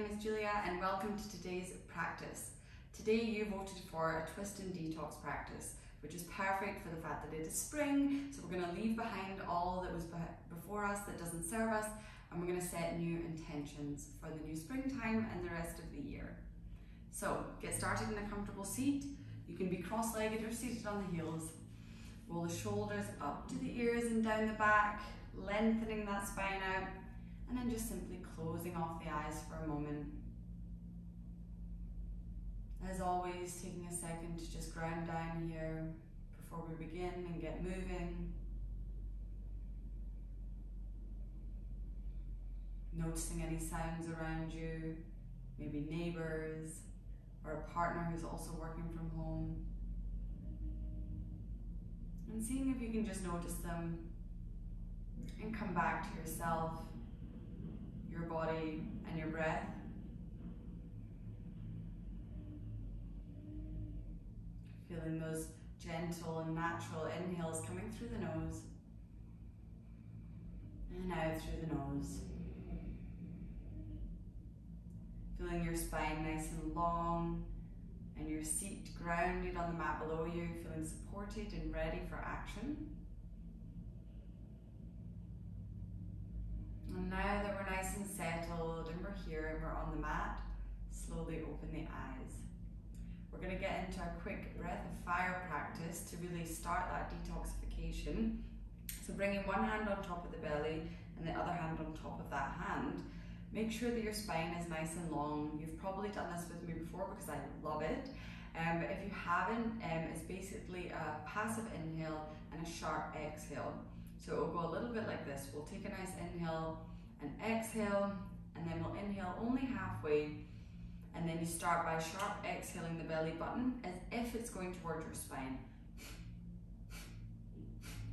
name is Julia and welcome to today's practice. Today you voted for a twist and detox practice, which is perfect for the fact that it is spring, so we're going to leave behind all that was before us that doesn't serve us, and we're going to set new intentions for the new springtime and the rest of the year. So get started in a comfortable seat. You can be cross-legged or seated on the heels. Roll the shoulders up to the ears and down the back, lengthening that spine out, and then just simply closing off the eyes for a moment. As always, taking a second to just ground down here before we begin and get moving. Noticing any sounds around you, maybe neighbors or a partner who's also working from home. And seeing if you can just notice them and come back to yourself, your body and your breath. Feeling those gentle and natural inhales coming through the nose and out through the nose. Feeling your spine nice and long and your seat grounded on the mat below you, feeling supported and ready for action. And now that we're nice and settled and we're here and we're on the mat, slowly open the eyes. We're going to get into a quick breath of fire practice to really start that detoxification. So bringing one hand on top of the belly and the other hand on top of that hand. Make sure that your spine is nice and long. You've probably done this with me before because I love it. But if you haven't, it's basically a passive inhale and a sharp exhale. So it will go a little bit like this. We'll take a nice inhale and exhale, and then we'll inhale only halfway. And then you start by sharp exhaling the belly button as if it's going towards your spine.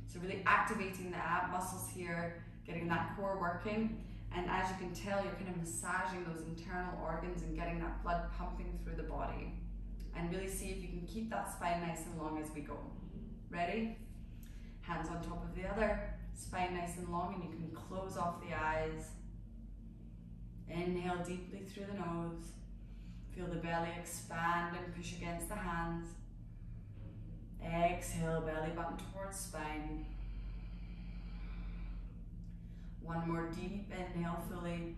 So really activating the ab muscles here, getting that core working. And as you can tell, you're kind of massaging those internal organs and getting that blood pumping through the body. And really see if you can keep that spine nice and long as we go. Ready? Hands on top of the other, spine nice and long, and you can close off the eyes. Inhale deeply through the nose. Feel the belly expand and push against the hands. Exhale, belly button towards spine. One more deep inhale fully,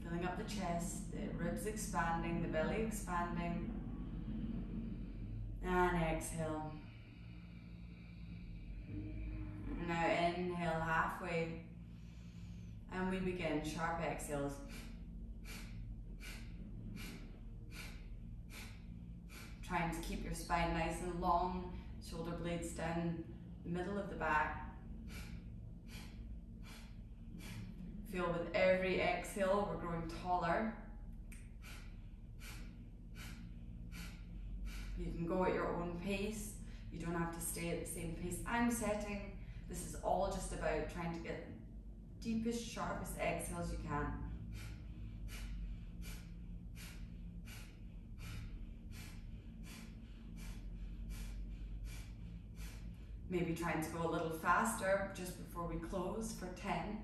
filling up the chest, the ribs expanding, the belly expanding. And exhale. Now inhale halfway, and we begin sharp exhales. Trying to keep your spine nice and long, shoulder blades down the middle of the back. Feel with every exhale, we're growing taller. You can go at your own pace. You don't have to stay at the same pace I'm setting. This is all just about trying to get the deepest, sharpest exhales you can. Maybe trying to go a little faster just before we close for 10.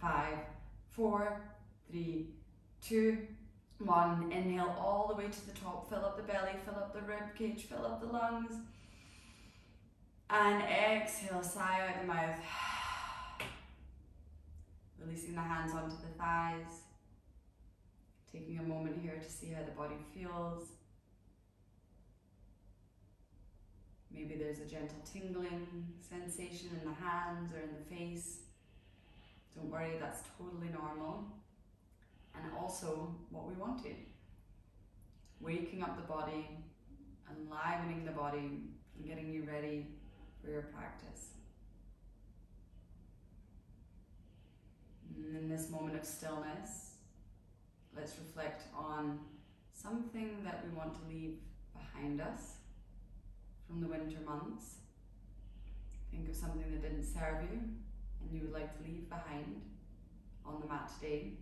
5, 4, 3, 2, 1. Inhale all the way to the top. Fill up the belly, fill up the rib cage, fill up the lungs. And exhale, sigh out the mouth. Releasing the hands onto the thighs. Taking a moment here to see how the body feels. Maybe there's a gentle tingling sensation in the hands or in the face. Don't worry, that's totally normal. And also what we wanted. Waking up the body, enlivening the body, and getting you ready for your practice. And in this moment of stillness, let's reflect on something that we want to leave behind us from the winter months. Think of something that didn't serve you and you would like to leave behind on the mat today.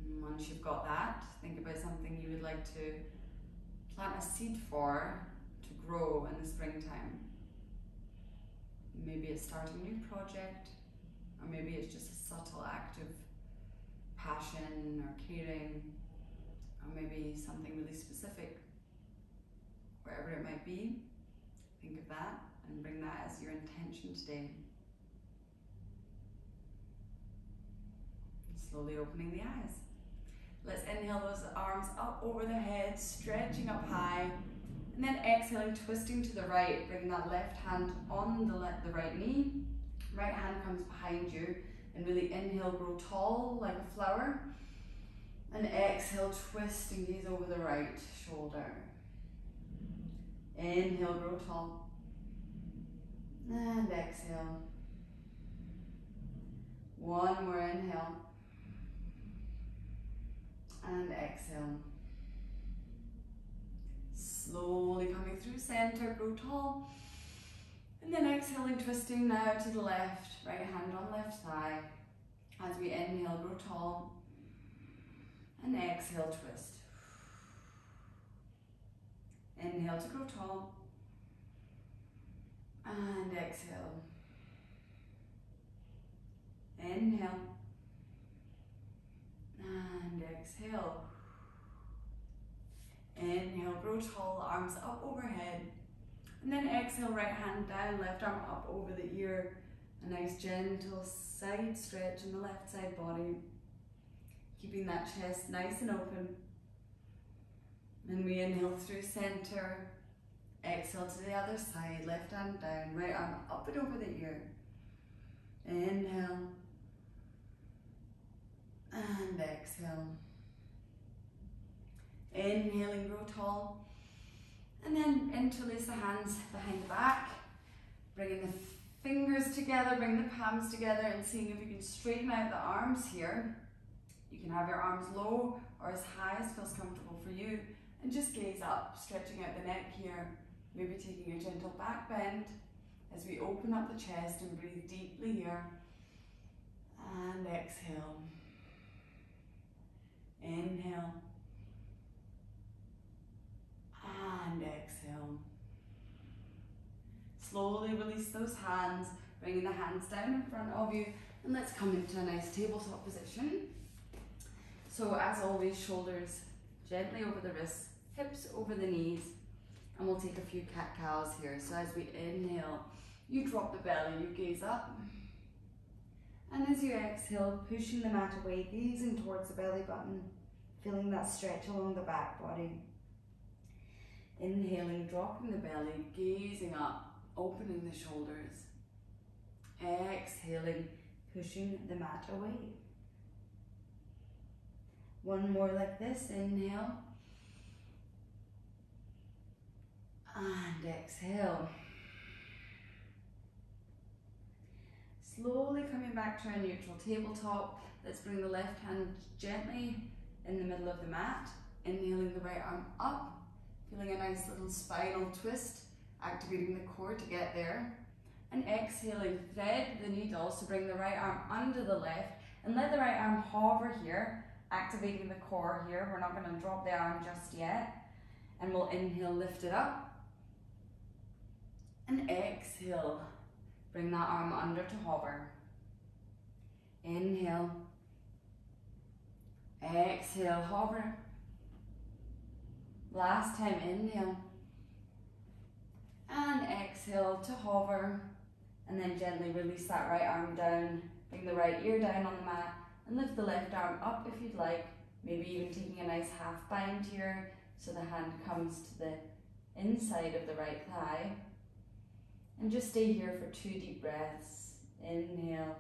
And once you've got that, think about something you would like to plant a seed for to grow in the springtime. Maybe it's starting a new project, or maybe it's just a subtle act of passion or caring, or maybe something really specific. Wherever it might be, think of that and bring that as your intention today. Slowly opening the eyes. Let's inhale those arms up over the head, stretching up high, and then exhaling, twisting to the right, bringing that left hand on the right knee. Right hand comes behind you, and really inhale, grow tall like a flower, and exhale, twisting gaze over the right shoulder. Inhale, grow tall, and exhale. One more inhale, and exhale. Slowly coming through center, grow tall, and then exhaling, twisting now to the left, right hand on left thigh. As we inhale, grow tall, and exhale, twist. Inhale to grow tall, and exhale. Inhale, and exhale. Inhale, grow tall, arms up overhead. And then exhale, right hand down, left arm up over the ear. A nice gentle side stretch in the left side body. Keeping that chest nice and open. And we inhale through center. Exhale to the other side, left hand down, right arm up and over the ear. Inhale. And exhale. Inhaling, grow tall. And then interlace the hands behind the back. Bringing the fingers together, bring the palms together, and seeing if you can straighten out the arms here. You can have your arms low or as high as feels comfortable for you. And just gaze up, stretching out the neck here. Maybe taking a gentle back bend as we open up the chest and breathe deeply here. And exhale. Inhale. And exhale. Slowly release those hands, bringing the hands down in front of you, and let's come into a nice tabletop position. So as always, shoulders gently over the wrists, hips over the knees, and we'll take a few cat-cows here. So as we inhale, you drop the belly, you gaze up, and as you exhale, pushing the mat away, gazing towards the belly button, feeling that stretch along the back body. Inhaling, dropping the belly, gazing up, opening the shoulders. Exhaling, pushing the mat away. One more like this, inhale. And exhale. Slowly coming back to our neutral tabletop. Let's bring the left hand gently in the middle of the mat. Inhaling the right arm up. Feeling a nice little spinal twist, activating the core to get there. And exhaling, thread the needle, so bring the right arm under the left and let the right arm hover here, activating the core here. We're not going to drop the arm just yet. And we'll inhale, lift it up. And exhale, bring that arm under to hover. Inhale. Exhale, hover. Last time, inhale. And exhale to hover. And then gently release that right arm down. Bring the right ear down on the mat. And lift the left arm up if you'd like. Maybe even taking a nice half bind here. So the hand comes to the inside of the right thigh. And just stay here for 2 deep breaths. Inhale.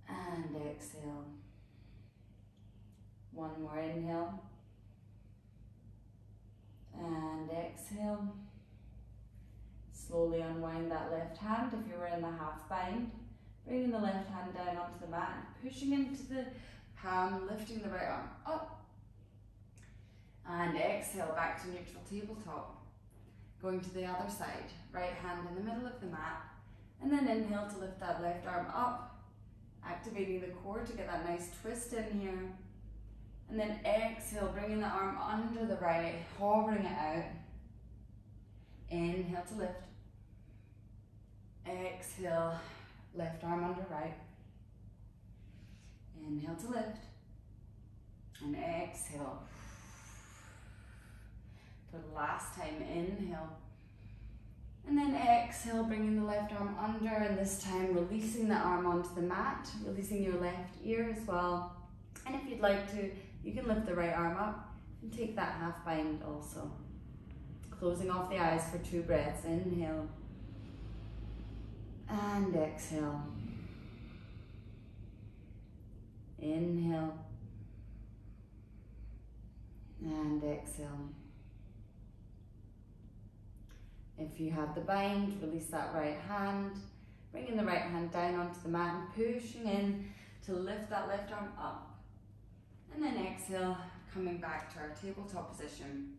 And exhale. One more inhale. And exhale. Slowly unwind that left hand if you were in the half bind. Bringing the left hand down onto the mat, pushing into the palm, lifting the right arm up. And exhale, back to neutral tabletop. Going to the other side, right hand in the middle of the mat. And then inhale to lift that left arm up, activating the core to get that nice twist in here. And then exhale, bringing the arm under the right, hovering it out. Inhale to lift. Exhale, left arm under right. Inhale to lift. And exhale. For the last time, inhale. And then exhale, bringing the left arm under, and this time releasing the arm onto the mat, releasing your left ear as well. And if you'd like to, you can lift the right arm up and take that half bind also. Closing off the eyes for 2 breaths. Inhale. And exhale. Inhale. And exhale. If you have the bind, release that right hand, bringing the right hand down onto the mat and pushing in to lift that left arm up. And then exhale, coming back to our tabletop position.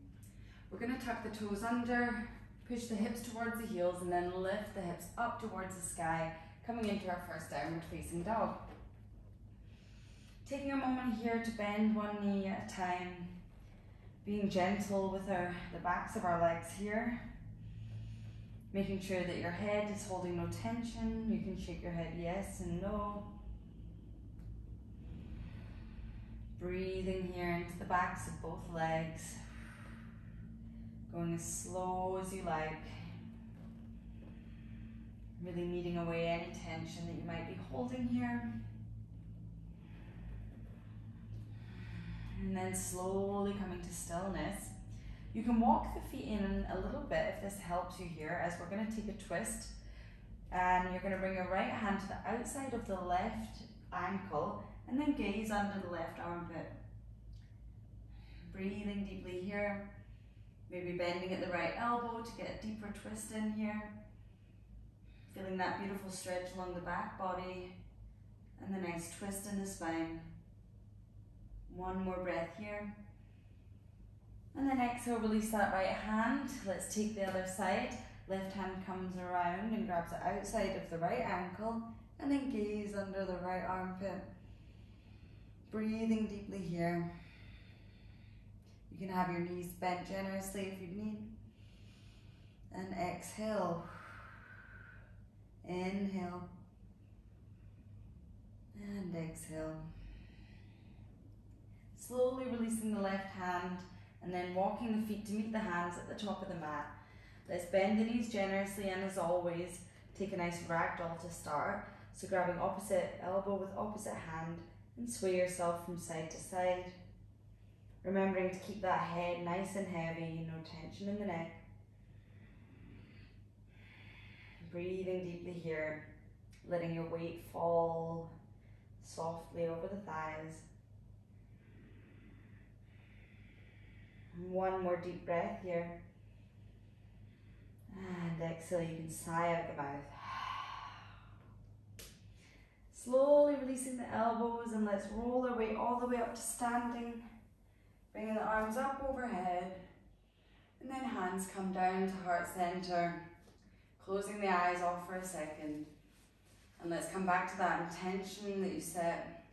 We're going to tuck the toes under, push the hips towards the heels, and then lift the hips up towards the sky, coming into our first downward facing dog. Taking a moment here to bend one knee at a time, being gentle with the backs of our legs here. Making sure that your head is holding no tension. You can shake your head yes and no. Breathing here into the backs of both legs. Going as slow as you like. Really kneading away any tension that you might be holding here. And then slowly coming to stillness. You can walk the feet in a little bit if this helps you here, as we're going to take a twist. And you're going to bring your right hand to the outside of the left ankle and then gaze under the left armpit. Breathing deeply here. Maybe bending at the right elbow to get a deeper twist in here. Feeling that beautiful stretch along the back body and the nice twist in the spine. One more breath here. And then exhale, release that right hand. Let's take the other side. Left hand comes around and grabs the outside of the right ankle and then gaze under the right armpit. Breathing deeply here. You can have your knees bent generously if you need. And exhale. Inhale. And exhale. Slowly releasing the left hand and then walking the feet to meet the hands at the top of the mat. Let's bend the knees generously, and as always, take a nice ragdoll to start. So grabbing opposite elbow with opposite hand and sway yourself from side to side. Remembering to keep that head nice and heavy, no tension in the neck. Breathing deeply here, letting your weight fall softly over the thighs. One more deep breath here. And exhale, you can sigh out the mouth. Slowly releasing the elbows, and let's roll our weight all the way up to standing. Bringing the arms up overhead. And then hands come down to heart center. Closing the eyes off for a second. And let's come back to that intention that you set.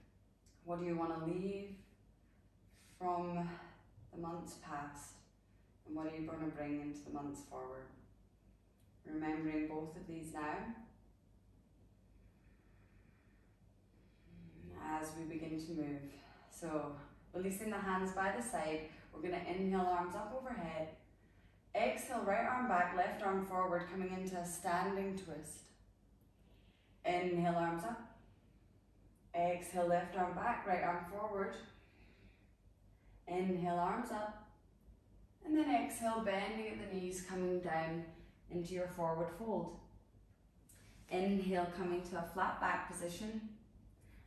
What do you want to leave from the months past? And what are you going to bring into the months forward? Remembering both of these now. As we begin to move. So, releasing the hands by the side, we're going to inhale, arms up overhead. Exhale, right arm back, left arm forward, coming into a standing twist. Inhale, arms up. Exhale, left arm back, right arm forward. Inhale, arms up. And then exhale, bending at the knees, coming down into your forward fold. Inhale, coming to a flat back position.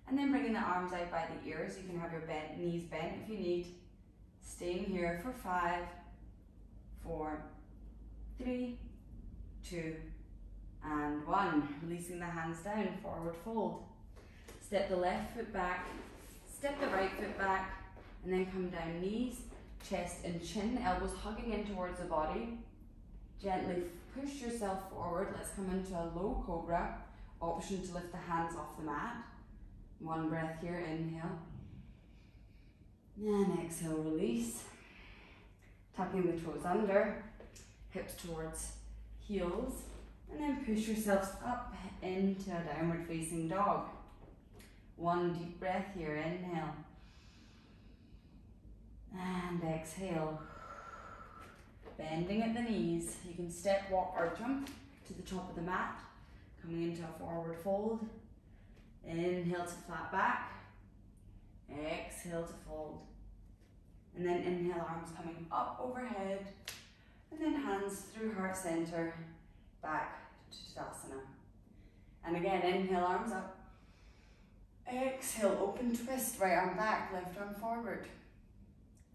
And then bringing the arms out by the ears. You can have your knees bent if you need. Staying here for 5, 4, 3, 2, and 1. Releasing the hands down, forward fold. Step the left foot back, step the right foot back, and then come down, knees, chest and chin, elbows hugging in towards the body. Gently push yourself forward. Let's come into a low cobra. Option to lift the hands off the mat. One breath here, inhale. And exhale, release. Tucking the toes under, hips towards heels. And then push yourselves up into a downward facing dog. One deep breath here, inhale. And exhale. Bending at the knees. You can step, walk or jump to the top of the mat. Coming into a forward fold. Inhale to flat back. Exhale to fold. And then inhale, arms coming up overhead. And then hands through heart center, back to Tadasana. And again, inhale, arms up. Exhale, open twist, right arm back, left arm forward.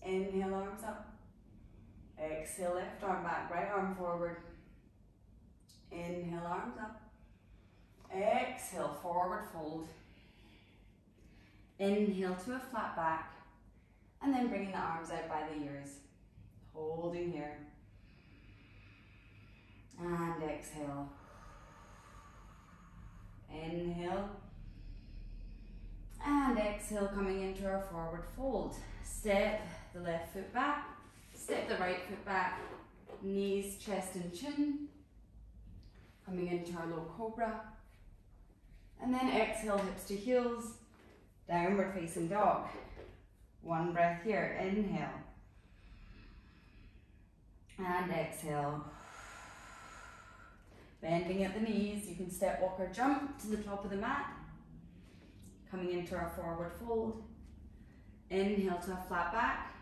Inhale, arms up. Exhale, left arm back, right arm forward. Inhale, arms up. Exhale, forward fold. Inhale to a flat back. And then bringing the arms out by the ears. Holding here. And exhale. Inhale. And exhale, coming into our forward fold. Step the left foot back. Step the right foot back. Knees, chest and chin. Coming into our low cobra. And then exhale, hips to heels. Downward facing dog. One breath here. Inhale. And exhale. Bending at the knees. You can step, walk or jump to the top of the mat. Coming into our forward fold. Inhale to a flat back.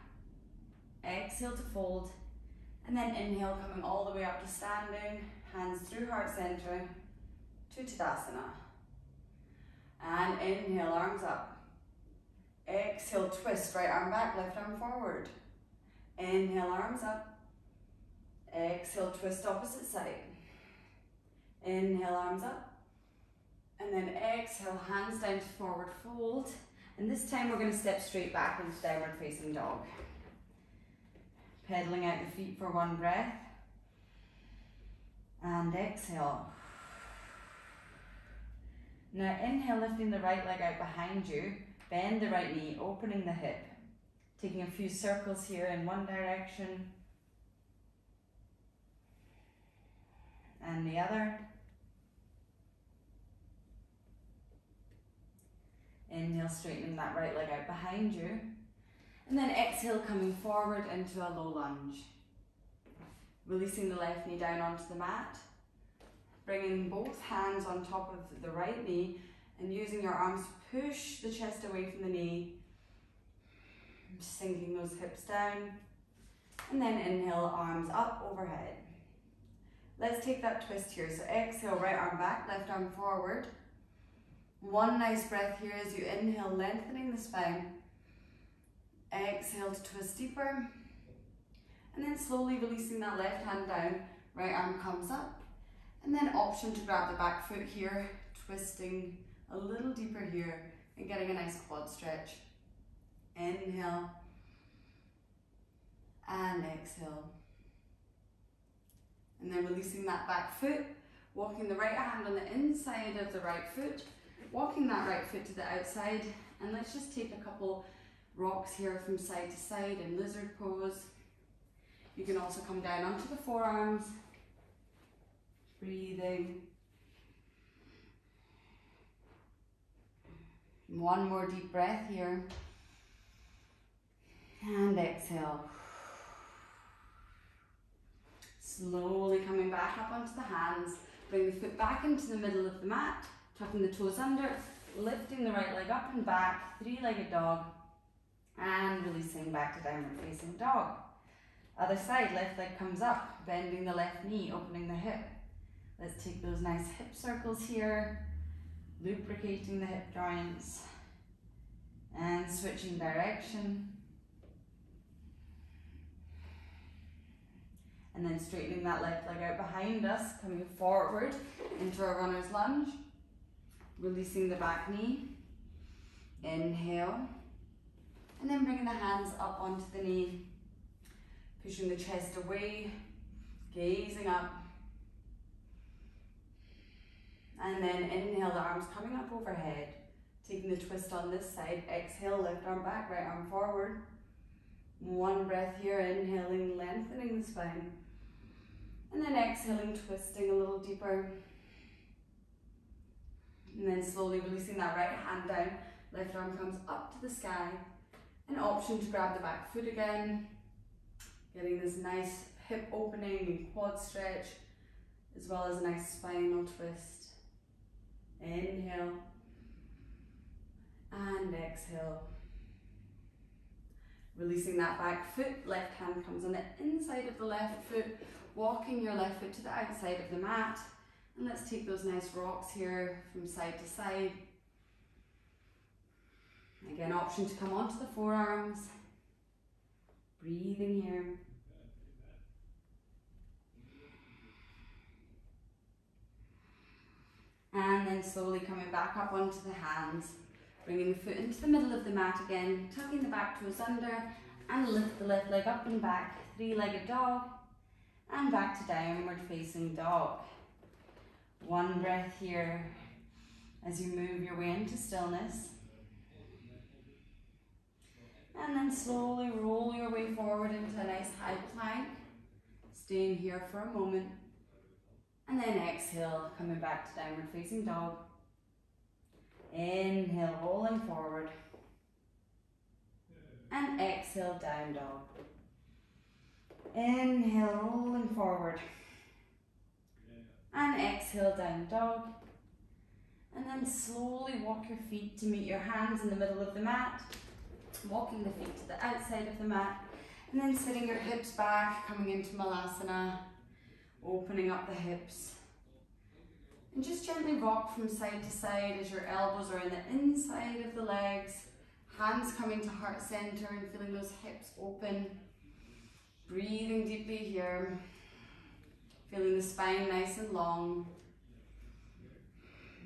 Exhale to fold. And then inhale, coming all the way up to standing. Hands through heart center to Tadasana. And inhale, arms up. Exhale, twist, right arm back, left arm forward. Inhale, arms up. Exhale, twist opposite side. Inhale, arms up. And then exhale, hands down to forward fold. And this time we're going to step straight back into downward facing dog. Pedaling out the feet for one breath. And exhale. Now inhale, lifting the right leg out behind you. Bend the right knee, opening the hip. Taking a few circles here in one direction. And the other. Inhale, straightening that right leg out behind you. And then exhale, coming forward into a low lunge. Releasing the left knee down onto the mat. Bringing both hands on top of the right knee and using your arms to push the chest away from the knee. Sinking those hips down. And then inhale, arms up overhead. Let's take that twist here. So exhale, right arm back, left arm forward. One nice breath here as you inhale, lengthening the spine. Exhale to twist deeper. And then slowly releasing that left hand down, right arm comes up. And then option to grab the back foot here, twisting a little deeper here and getting a nice quad stretch. Inhale. And exhale. And then releasing that back foot, walking the right hand on the inside of the right foot, walking that right foot to the outside, and let's just take a couple rocks here from side to side in lizard pose. You can also come down onto the forearms, breathing. One more deep breath here, and exhale. Slowly coming back up onto the hands, bring the foot back into the middle of the mat, tucking the toes under, lifting the right leg up and back, three-legged dog, and releasing back to downward facing dog. Other side, left leg comes up, bending the left knee, opening the hip. Let's take those nice hip circles here, lubricating the hip joints, and switching direction. And then straightening that left leg out behind us, coming forward into a runner's lunge. Releasing the back knee. Inhale. And then bringing the hands up onto the knee. Pushing the chest away. Gazing up. And then inhale, the arms coming up overhead. Taking the twist on this side. Exhale, left arm back, right arm forward. One breath here, inhaling, lengthening the spine. And then exhaling, twisting a little deeper. And then slowly releasing that right hand down. Left arm comes up to the sky. An option to grab the back foot again. Getting this nice hip opening and quad stretch, as well as a nice spinal twist. Inhale. And exhale. Releasing that back foot, left hand comes on the inside of the left foot, walking your left foot to the outside of the mat. And let's take those nice rocks here from side to side. Again, option to come onto the forearms. Breathing here. And then slowly coming back up onto the hands. Bringing the foot into the middle of the mat again, tucking the back toes under, and lift the left leg up and back, three-legged dog, and back to downward facing dog. One breath here as you move your way into stillness. And then slowly roll your way forward into a nice high plank, staying here for a moment. And then exhale, coming back to downward facing dog. Inhale, rolling forward. And exhale, down dog. Inhale, rolling forward. And exhale, down dog. And then slowly walk your feet to meet your hands in the middle of the mat. Walking the feet to the outside of the mat. And then sitting your hips back, coming into Malasana. Opening up the hips. And just gently rock from side to side as your elbows are in the inside of the legs. Hands coming to heart center and feeling those hips open. Breathing deeply here. Feeling the spine nice and long.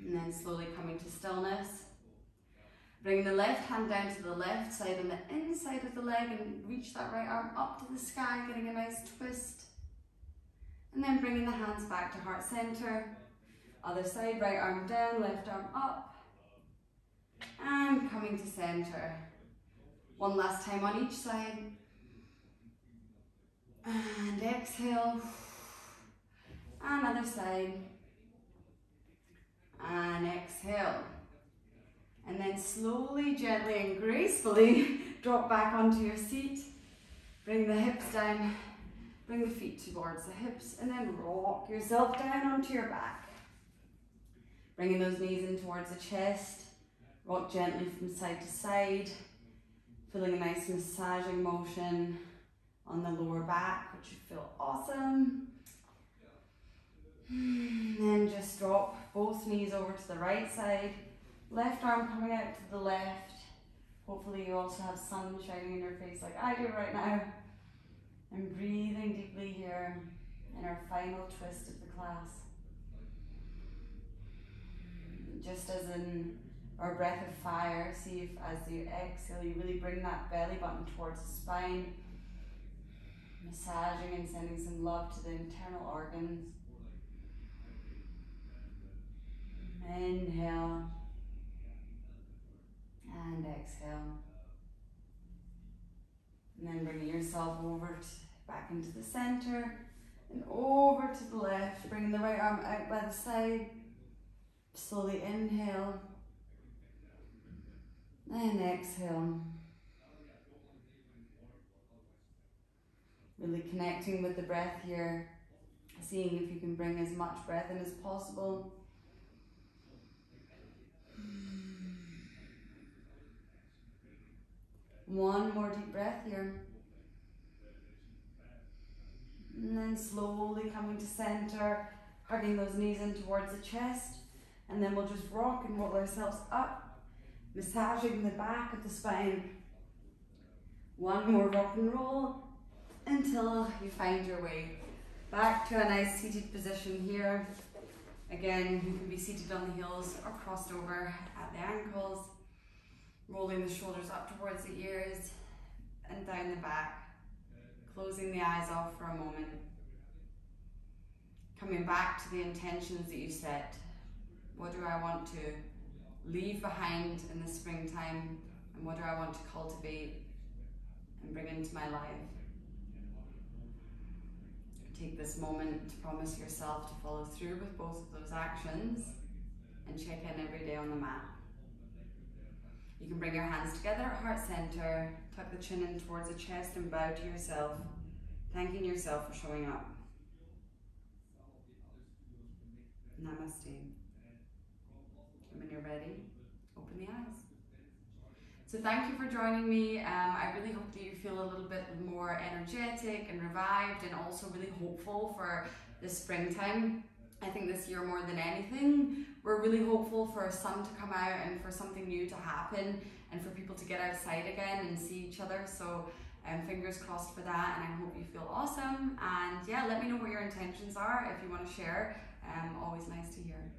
And then slowly coming to stillness. Bringing the left hand down to the left side on the inside of the leg and reach that right arm up to the sky, getting a nice twist. And then bringing the hands back to heart center. Other side, right arm down, left arm up. And coming to center. One last time on each side. And exhale. And other side. And exhale. And then slowly, gently and gracefully drop back onto your seat. Bring the hips down. Bring the feet towards the hips. And then rock yourself down onto your back. Bringing those knees in towards the chest. Rock gently from side to side. Feeling a nice massaging motion on the lower back, which should feel awesome. And then just drop both knees over to the right side. Left arm coming out to the left. Hopefully you also have sun shining in your face like I do right now. And breathing deeply here in our final twist of the class. Just as in our breath of fire, see if as you exhale, you really bring that belly button towards the spine, massaging and sending some love to the internal organs. Inhale and exhale. And then bringing yourself over back into the center and over to the left, bringing the right arm out by the side. Slowly inhale and exhale. Really connecting with the breath here, seeing if you can bring as much breath in as possible. One more deep breath here. And then slowly coming to center, hugging those knees in towards the chest. And then we'll just rock and roll ourselves up, massaging the back of the spine. One more rock and roll until you find your way back to a nice seated position here. Again, you can be seated on the heels or crossed over at the ankles, rolling the shoulders up towards the ears and down the back, closing the eyes off for a moment. Coming back to the intentions that you set. What do I want to leave behind in the springtime, and what do I want to cultivate and bring into my life? Take this moment to promise yourself to follow through with both of those actions and check in every day on the mat. You can bring your hands together at heart center, tuck the chin in towards the chest and bow to yourself, thanking yourself for showing up. Namaste. And when you're ready, open the eyes. So thank you for joining me. I really hope that you feel a little bit more energetic and revived and also really hopeful for the springtime. I think this year more than anything, we're really hopeful for sun to come out and for something new to happen and for people to get outside again and see each other. So fingers crossed for that, and I hope you feel awesome. And yeah, let me know what your intentions are if you want to share. Always nice to hear.